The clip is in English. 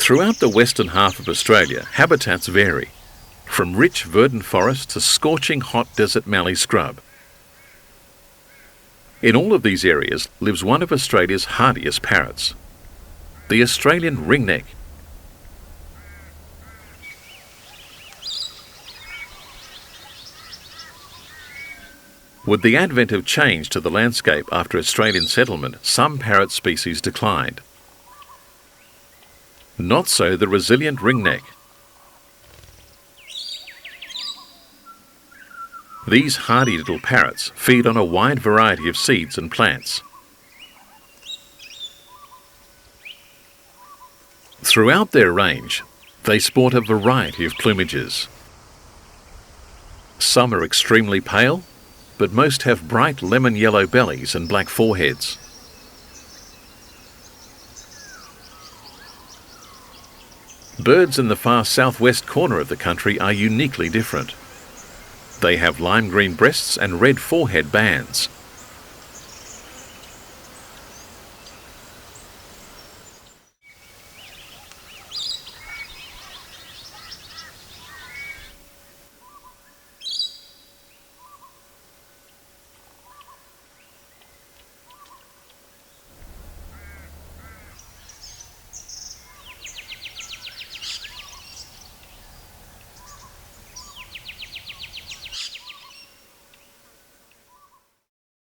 Throughout the western half of Australia, habitats vary, from rich verdant forest to scorching hot desert mallee scrub. In all of these areas lives one of Australia's hardiest parrots, the Australian ringneck. With the advent of change to the landscape after Australian settlement, some parrot species declined. Not so the resilient ringneck. These hardy little parrots feed on a wide variety of seeds and plants. Throughout their range, they sport a variety of plumages. Some are extremely pale, but most have bright lemon yellow bellies and black foreheads. Birds in the far southwest corner of the country are uniquely different. They have lime green breasts and red forehead bands.